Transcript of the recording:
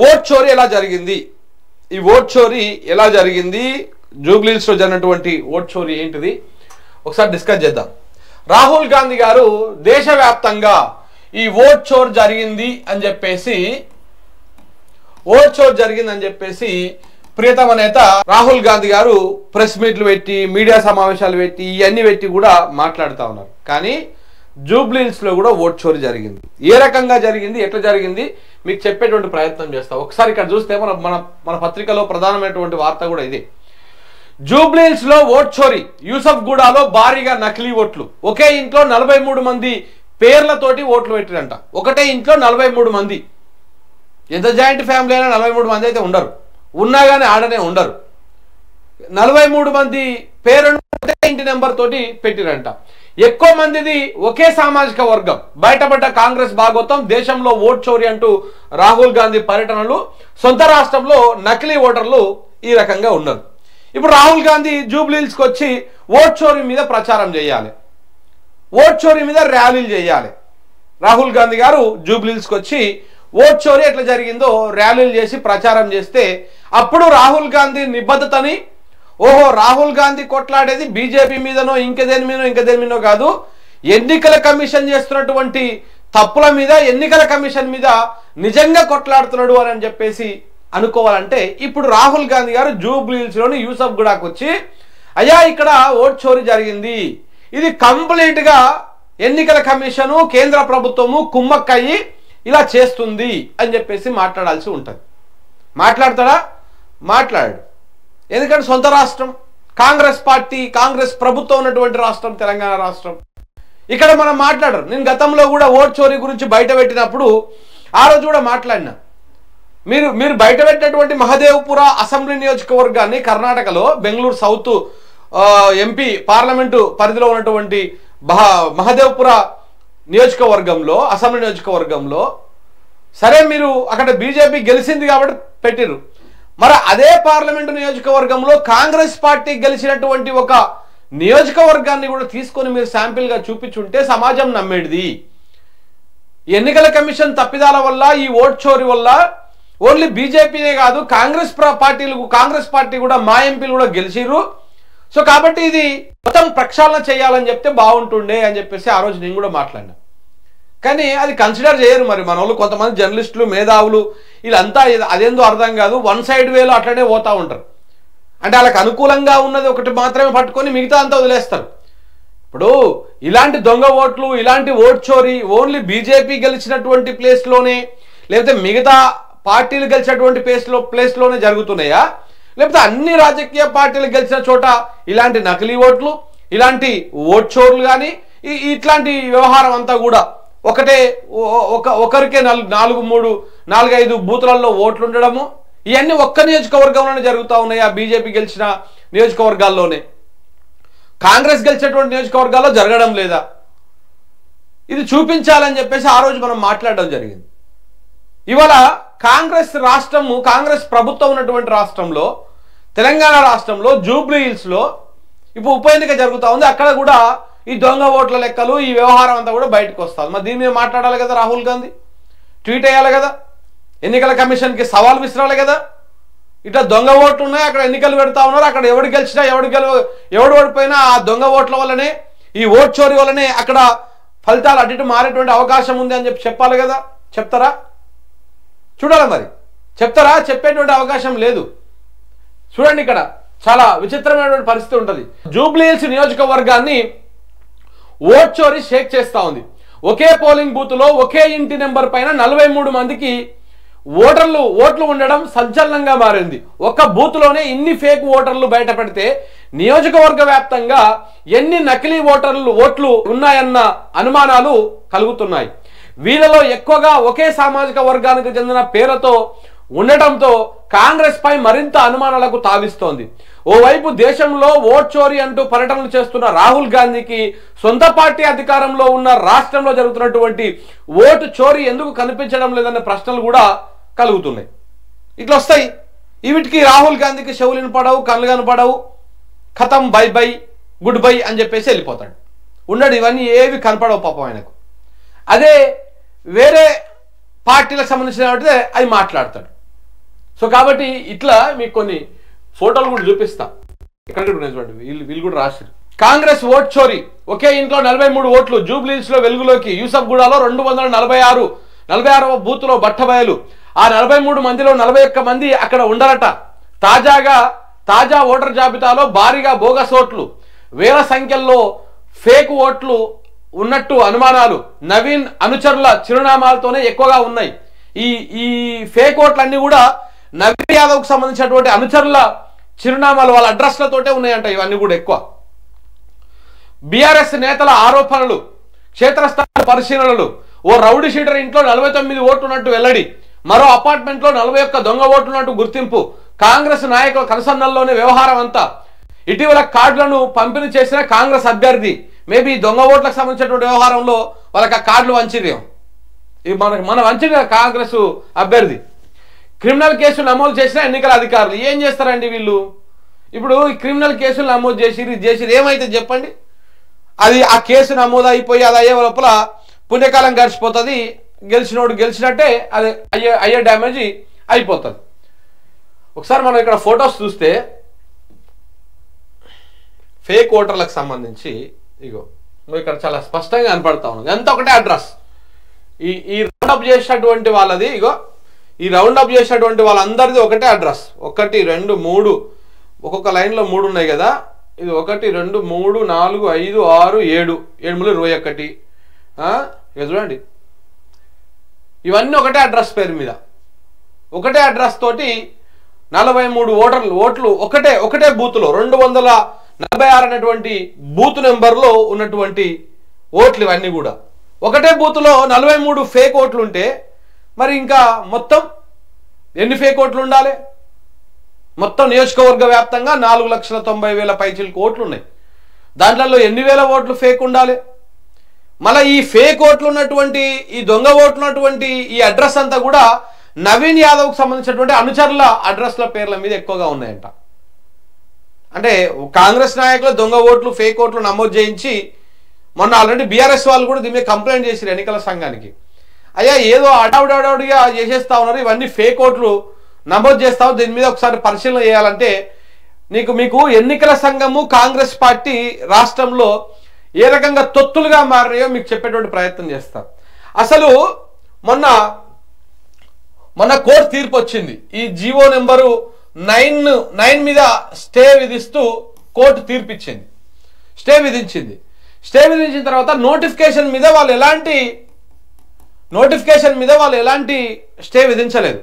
Vote చోరీ ఎలా జరిగింది, ఈ ఓట్ చోరీ ఎలా జరిగింది, జూబ్లీహిల్స్లో జరిగినటువంటి ఓట్ చోరీ ఏంటిది ఒకసారి డిస్కస్ చేద్దాం. రాహుల్ గాంధీ గారు దేశవ్యాప్తంగా ఈ ఓట్ చోర్ జరిగింది అని చెప్పేసి ప్రియతమ నేత రాహుల్ గాంధీ గారు ప్రెస్ మీట్లు పెట్టి మీడియా సమావేశాలు పెట్టి ఇవన్నీ పెట్టి కూడా మాట్లాడుతూ ఉన్నారు. కానీ జూబ్లీహిల్స్లో కూడా ఓట్ చోరీ జరిగింది. ఏ రకంగా జరిగింది, ఎట్లా జరిగింది మీకు చెప్పేటువంటి ప్రయత్నం చేస్తాం. ఒకసారి ఇక్కడ చూస్తే మన పత్రికలో ప్రధానమైనటువంటి వార్త కూడా ఇదే. జూబ్లీహిల్స్లో ఓట్ చోరీ, యూసఫ్ గూడాలో భారీగా నకిలీ ఓట్లు. ఒకే ఇంట్లో 43 మంది పేర్లతోటి ఓట్లు పెట్టిరంట. ఒకటే ఇంట్లో 43 మంది. ఎంత జాయింట్ ఫ్యామిలీ అయినా 43 మంది అయితే ఉండరు, ఉన్నా కానీ ఆడనే ఉండరు. 43 మంది పేరును ఇంటి నెంబర్ తోటి పెట్టిరంట. ఎక్కువ మందిది ఒకే సామాజిక వర్గం. బయటపడ్డ కాంగ్రెస్ భాగోతం, దేశంలో ఓట్ చోరీ అంటూ రాహుల్ గాంధీ పర్యటనలు, సొంత రాష్ట్రంలో నకిలీ ఓటర్లు ఈ రకంగా ఉన్నారు. ఇప్పుడు రాహుల్ గాంధీ జూబ్లీహిల్స్కి వచ్చి ఓట్ చోరీ మీద ప్రచారం చేయాలి, ఓట్ చోరీ మీద ర్యాలీలు చేయాలి. రాహుల్ గాంధీ గారు జూబ్లీహిల్స్కి వచ్చి ఓట్ చోరీ ఎట్లా జరిగిందో ర్యాలీలు చేసి ప్రచారం చేస్తే అప్పుడు రాహుల్ గాంధీ నిబద్ధతని, ఓహో రాహుల్ గాంధీ కొట్లాడేది బీజేపీ మీదనో ఇంకేదేని మీదనో కాదు, ఎన్నికల కమిషన్ చేస్తున్నటువంటి తప్పుల మీద, ఎన్నికల కమిషన్ మీద నిజంగా కొట్లాడుతున్నాడు అని చెప్పేసి అనుకోవాలంటే ఇప్పుడు రాహుల్ గాంధీ గారు జూబ్లీహిల్స్లోని యూసఫ్ గూడాకు వచ్చి అయ్యా ఇక్కడ ఓట్ చోరీ జరిగింది, ఇది కంప్లీట్గా ఎన్నికల కమిషను కేంద్ర ప్రభుత్వము కుమ్మక్కయ్యి ఇలా చేస్తుంది అని చెప్పేసి మాట్లాడాల్సి ఉంటుంది. మాట్లాడతాడా? మాట్లాడు. ఎందుకంటే సొంత రాష్ట్రం, కాంగ్రెస్ పార్టీ, కాంగ్రెస్ ప్రభుత్వం ఉన్నటువంటి రాష్ట్రం తెలంగాణ రాష్ట్రం. ఇక్కడ మనం మాట్లాడరు. నేను గతంలో కూడా ఓట్ చోరీ గురించి బయట పెట్టినప్పుడు ఆ రోజు కూడా మాట్లాడినా. మీరు బయట పెట్టినటువంటి మహదేవ్పుర అసెంబ్లీ నియోజకవర్గాన్ని కర్ణాటకలో బెంగళూరు సౌత్ ఎంపీ పార్లమెంటు పరిధిలో ఉన్నటువంటి మహదేవ్పుర నియోజకవర్గంలో, అసెంబ్లీ నియోజకవర్గంలో సరే మీరు అక్కడ బీజేపీ గెలిచింది కాబట్టి పెట్టిరు. మరి అదే పార్లమెంటు నియోజకవర్గంలో కాంగ్రెస్ పార్టీ గెలిచినటువంటి ఒక నియోజకవర్గాన్ని కూడా తీసుకొని మీరు శాంపిల్గా చూపించుంటే సమాజం నమ్మేది. ఎన్నికల కమిషన్ తప్పిదాల వల్ల, ఈ ఓట్ చోరీ వల్ల ఓన్లీ బీజేపీనే కాదు కాంగ్రెస్ పార్టీ కూడా మా ఎంపీలు కూడా గెలిచిర్రు. సో కాబట్టి ఇది మొత్తం ప్రక్షాళన చేయాలని చెప్తే బాగుంటుండే అని చెప్పేసి ఆ రోజు నేను కూడా మాట్లాడినా. కానీ అది కన్సిడర్ చేయరు. మరి మన వాళ్ళు కొంతమంది జర్నలిస్టులు, మేధావులు వీళ్ళంతా అదేందో అర్థం కాదు, వన్ సైడ్ వేలో అట్లనే పోతూ ఉంటారు. అంటే వాళ్ళకి అనుకూలంగా ఉన్నది ఒకటి మాత్రమే పట్టుకొని మిగతా అంతా వదిలేస్తారు. ఇప్పుడు ఇలాంటి దొంగ ఓట్లు, ఇలాంటి ఓట్ చోరీ ఓన్లీ బీజేపీ గెలిచినటువంటి ప్లేస్లోనే, లేకపోతే మిగతా పార్టీలు గెలిచినటువంటి ప్లేస్లోనే జరుగుతున్నాయా, లేకపోతే అన్ని రాజకీయ పార్టీలు గెలిచిన చోట ఇలాంటి నకిలీ ఓట్లు, ఇలాంటి ఓట్ చోర్లు కానీ ఇట్లాంటి వ్యవహారం అంతా కూడా ఒకరికే 4-5 బూతులలో ఓట్లు ఉండడము, ఇవన్నీ ఒక్క నియోజకవర్గంలోనే జరుగుతూ ఉన్నాయి. ఆ బీజేపీ గెలిచిన నియోజకవర్గాల్లోనే, కాంగ్రెస్ గెలిచినటువంటి నియోజకవర్గాల్లో జరగడం లేదా? ఇది చూపించాలని చెప్పేసి ఆ రోజు మనం మాట్లాడడం జరిగింది. ఇవాళ కాంగ్రెస్ రాష్ట్రము, కాంగ్రెస్ ప్రభుత్వం ఉన్నటువంటి రాష్ట్రంలో, తెలంగాణ రాష్ట్రంలో జూబ్లీహిల్స్లో ఇప్పుడు ఉప ఎన్నిక జరుగుతూ ఉంది. అక్కడ కూడా ఈ దొంగ ఓట్ల లెక్కలు, ఈ వ్యవహారం అంతా కూడా బయటకు వస్తుంది. మరి దీని మీద మాట్లాడాలి కదా రాహుల్ గాంధీ, ట్వీట్ అయ్యాలి కదా, ఎన్నికల కమిషన్కి సవాల్ విసిరాలి కదా. ఇట్లా దొంగ ఓట్లు ఉన్నాయి, అక్కడ ఎన్నికలు పెడతా ఉన్నారు, అక్కడ ఎవడు గెలిచినా ఎవడు ఓడిపోయినా ఆ దొంగ ఓట్ల వల్లనే, ఈ ఓట్ చోరీ వల్లనే అక్కడ ఫలితాలు అటు ఇటు మారేటువంటి అవకాశం ఉంది అని చెప్పాలి కదా. చెప్తారా? చూడాలి మరి, చెప్తారా? చెప్పేటువంటి అవకాశం లేదు. చూడండి, ఇక్కడ చాలా విచిత్రమైనటువంటి పరిస్థితి ఉంటుంది. జూబ్లీహిల్స్ నియోజకవర్గాన్ని ఓట్ చోరీ షేక్ చేస్తూ ఉంది. ఒకే పోలింగ్ బూత్లో ఒకే ఇంటి నెంబర్ పైన 43 మందికి ఓట్లు ఉండడం సంచలనంగా మారింది. ఒక్క బూత్లోనే ఇన్ని ఫేక్ ఓటర్లు బయట పెడితే నియోజకవర్గ వ్యాప్తంగా ఎన్ని నకిలీ ఓట్లు ఉన్నాయన్న అనుమానాలు కలుగుతున్నాయి. వీళ్ళలో ఎక్కువగా ఒకే సామాజిక వర్గానికి చెందిన పేరుతో ఉండటంతో కాంగ్రెస్ పై మరింత అనుమానాలకు తావిస్తోంది. ఓవైపు దేశంలో ఓట్ చోరీ అంటూ పర్యటనలు చేస్తున్న రాహుల్ గాంధీకి సొంత పార్టీ అధికారంలో ఉన్న రాష్ట్రంలో జరుగుతున్నటువంటి ఓటు చోరీ ఎందుకు కనిపించడం లేదన్న ప్రశ్నలు కూడా కలుగుతున్నాయి. ఇట్లా వస్తాయి. వీటికి రాహుల్ గాంధీకి చెవులు వినపడవు, కళ్ళు కనపడవు, ఖతం, బై బై, గుడ్ బై అని చెప్పేసి వెళ్ళిపోతాడు. ఉన్నాడు, ఇవన్నీ ఏవి కనపడవు పాపం ఆయనకు. అదే వేరే పార్టీలకు సంబంధించిన అవి మాట్లాడతాడు. సో కాబట్టి ఇట్లా మీకు కొన్ని ఫోటోలు కూడా చూపిస్తా. ఇక్కడ చూడండి, వీళ్ళు కూడా రాశారు. కాంగ్రెస్ ఓట్ చోరీ, ఒకే ఇంట్లో 43 ఓట్లు. జూబ్లీహిల్స్ లో వెలుగులోకి. యూసఫ్గూడలో 246వ బూత్లో బట్టబయలు. ఆ 43 మందిలో 41 మంది అక్కడ ఉండరట. తాజా ఓటర్ జాబితాలో భారీగా బోగస్ ఓట్లు, వేల సంఖ్యల్లో ఫేక్ ఓట్లు ఉన్నట్టు అనుమానాలు. నవీన్ అనుచరుల చిరునామాలతోనే ఎక్కువగా ఉన్నాయి. ఈ ఫేక్ ఓట్లన్నీ కూడా నవీన్ యాదవ్కు సంబంధించినటువంటి అనుచరుల చిరునామాలు, వాళ్ళ అడ్రస్లతోటే ఉన్నాయంట. ఇవన్నీ కూడా ఎక్కువ. బీఆర్ఎస్ నేతల ఆరోపణలు, క్షేత్రస్థాయి పరిశీలనలు. ఓ రౌడీ షీటర్ ఇంట్లో 49 ఓట్లు ఉన్నట్టు వెల్లడి. మరో అపార్ట్మెంట్లో 41 దొంగ ఓట్లున్నట్టు గుర్తింపు. కాంగ్రెస్ నాయకుల కనసన్నల్లోనే వ్యవహారం అంతా. ఇటీవల కార్డులను పంపిణీ చేసిన కాంగ్రెస్ అభ్యర్థి. మేబీ దొంగ ఓట్లకు సంబంధించినటువంటి వ్యవహారంలో వాళ్ళకి ఆ కార్డులు వంచిరేం. ఇవి మన వంచిన కాంగ్రెస్ అభ్యర్థి. క్రిమినల్ కేసులు నమోదు చేసిన ఎన్నికల అధికారులు ఏం చేస్తారండి వీళ్ళు? ఇప్పుడు ఈ క్రిమినల్ కేసులు నమోదు చేసి ఏమైతే చెప్పండి? అది ఆ కేసు నమోదు అయిపోయి అది అయ్యే లోపల పుణ్యకాలం గడిచిపోతుంది. గెలిచినోడు గెలిచినట్టే, అది అయ్యే డ్యామేజ్ అయిపోతుంది. ఒకసారి మనం ఇక్కడ ఫొటోస్ చూస్తే ఫేక్ ఓటర్లకు సంబంధించి ఇగో ఇక్కడ చాలా స్పష్టంగా కనపడతా ఉన్నది. ఎంత ఒకటే అడ్రస్. ఈ రౌండప్ చేసినటువంటి వాళ్ళది, ఇగో ఈ రౌండప్ చేసినటువంటి వాళ్ళందరిది ఒకటే అడ్రస్. 1 2 3 ఒక్కొక్క లైన్లో 3 ఉన్నాయి కదా. ఇది 1 2 3 4 5 6 7 7 21. ఇక చూడండి, ఇవన్నీ ఒకటే అడ్రస్ పేరు మీద, ఒకటే అడ్రస్ తోటి 43 ఓట్లు ఒకటే బూత్లో 246 అనేటువంటి బూత్ నెంబర్లో ఉన్నటువంటి ఓట్లు. ఇవన్నీ కూడా ఒకటే బూత్లో 43 ఫేక్ ఓట్లు ఉంటే మరి ఇంకా మొత్తం ఎన్ని ఫేక్ ఓట్లు ఉండాలి? మొత్తం నియోజకవర్గ వ్యాప్తంగా 4,90,000 పైచిలకు ఓట్లు ఉన్నాయి. దాంట్లో ఎన్ని వేల ఓట్లు ఫేక్ ఉండాలి? మళ్ళీ ఈ ఫేక్ ఓట్లు ఉన్నటువంటి, ఈ దొంగ ఓట్లు ఉన్నటువంటి ఈ అడ్రస్ అంతా కూడా నవీన్ యాదవ్కు సంబంధించినటువంటి అనుచరుల అడ్రస్ల పేర్ల మీద ఎక్కువగా ఉన్నాయంట. అంటే కాంగ్రెస్ నాయకులు దొంగ ఓట్లు ఫేక్ ఓట్లు నమోదు చేయించి మొన్న ఆల్రెడీ బీఆర్ఎస్ వాళ్ళు కూడా దీని మీద కంప్లైంట్ చేశారు ఎన్నికల సంఘానికి. అయ్యా ఏదో అడావుడిగా చేసేస్తా ఉన్నారు, ఇవన్నీ ఫేక్ ఓట్లు నమోదు చేస్తావు, దీని మీద ఒకసారి పరిశీలన చేయాలంటే మీకు ఎన్నికల సంఘము కాంగ్రెస్ పార్టీ రాష్ట్రంలో ఏ రకంగా తొత్తులుగా మారాయో మీకు చెప్పేటువంటి ప్రయత్నం చేస్తారు. అసలు మొన్న కోర్టు తీర్పు వచ్చింది. ఈ జీవో నెంబరు 9 మీద స్టే విధిస్తూ కోర్టు తీర్పిచ్చింది, స్టే విధించింది. స్టే విధించిన తర్వాత నోటిఫికేషన్ మీద వాళ్ళు ఎలాంటి స్టే విధించలేదు.